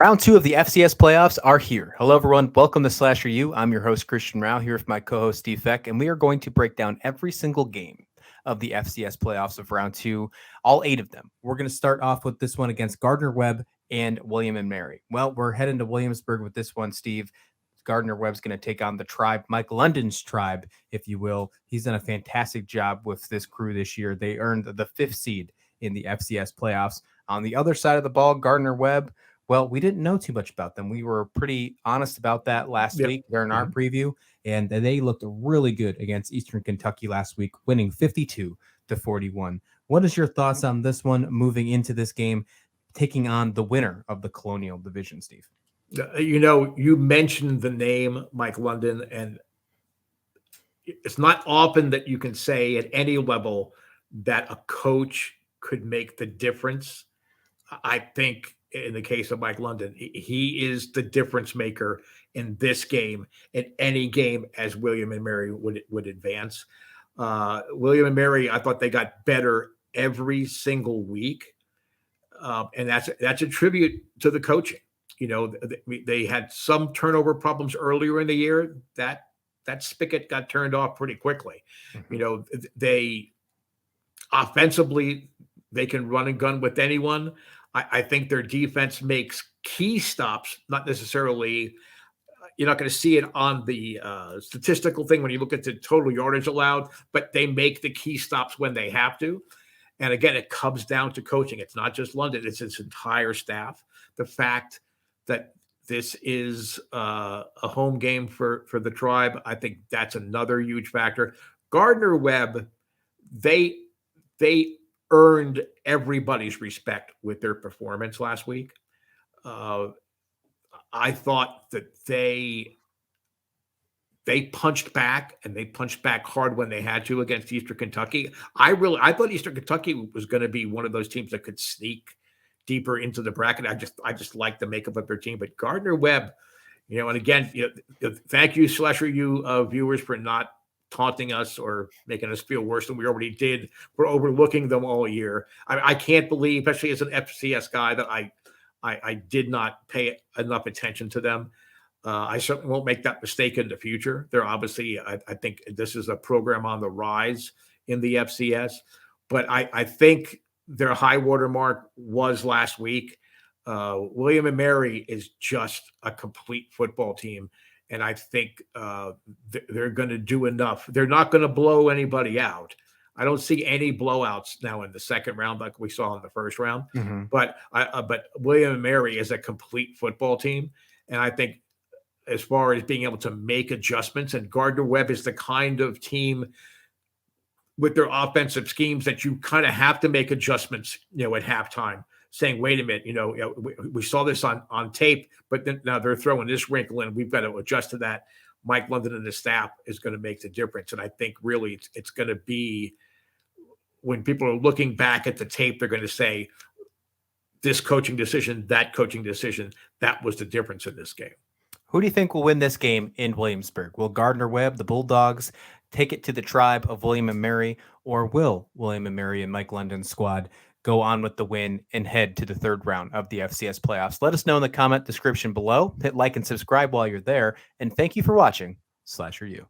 Round two of the FCS playoffs are here. Hello, everyone. Welcome to Slasher U. I'm your host, Christian Rao, here with my co-host, Steve Feck, and we are going to break down every single game of the FCS playoffs of round two, all 8 of them. We're going to start off with this one against Gardner-Webb and William and Mary. Well, we're heading to Williamsburg with this one, Steve. Gardner-Webb's going to take on the tribe, Mike London's tribe, if you will. He's done a fantastic job with this crew this year. They earned the 5th seed in the FCS playoffs. On the other side of the ball, Gardner-Webb, well, we didn't know too much about them. We were pretty honest about that last Yep. week during our Mhm. preview, and they looked really good against Eastern Kentucky last week, winning 52-41. What is your thoughts on this one moving into this game, taking on the winner of the Colonial Division, Steve? You mentioned the name Mike London, and it's not often that you can say at any level that a coach could make the difference. I think in the case of Mike London, he is the difference maker in this game, in any game as William and Mary would advance. William and Mary, I thought they got better every single week, and that's a tribute to the coaching. They had some turnover problems earlier in the year. That spigot got turned off pretty quickly. Mhm. They offensively they can run and gun with anyone. I think their defense makes key stops, not necessarily. You're not going to see it on the statistical thing when you look at the total yardage allowed, but they make the key stops when they have to. And again, it comes down to coaching. It's not just London; it's its entire staff. The fact that this is a home game for the tribe, I think that's another huge factor. Gardner-Webb, they they earned everybody's respect with their performance last week. Uh, I thought that they punched back, and they punched back hard when they had to against Eastern Kentucky. I thought Eastern Kentucky was going to be one of those teams that could sneak deeper into the bracket. I just like the makeup of their team, but Gardner-Webb, and again, thank you, Slasher, you viewers, for not taunting us or making us feel worse than we already did. We're overlooking them all year. I can't believe, especially as an FCS guy, that I did not pay enough attention to them. I certainly won't make that mistake in the future. They're obviously, I think this is a program on the rise in the FCS, but I think their high water mark was last week. William and Mary is just a complete football team, and I think they're going to do enough. They're not going to blow anybody out. I don't see any blowouts now in the second round like we saw in the first round. Mm-hmm. But William and Mary is a complete football team, and I think as far as being able to make adjustments, and Gardner-Webb is the kind of team with their offensive schemes that you kind of have to make adjustments, at halftime, saying, wait a minute, we saw this on tape, but then now they're throwing this wrinkle in. We've got to adjust to that. Mike London and the staff is going to make the difference. And I think really it's going to be, when people are looking back at the tape, they're going to say, this coaching decision, that coaching decision, that was the difference in this game. Who do you think will win this game in Williamsburg? Will Gardner-Webb, the Bulldogs, take it to the tribe of William and Mary, or will William and Mary and Mike London's squad go on with the win and head to the third round of the FCS playoffs? Let us know in the comment description below. Hit like and subscribe while you're there. And thank you for watching Slasher U.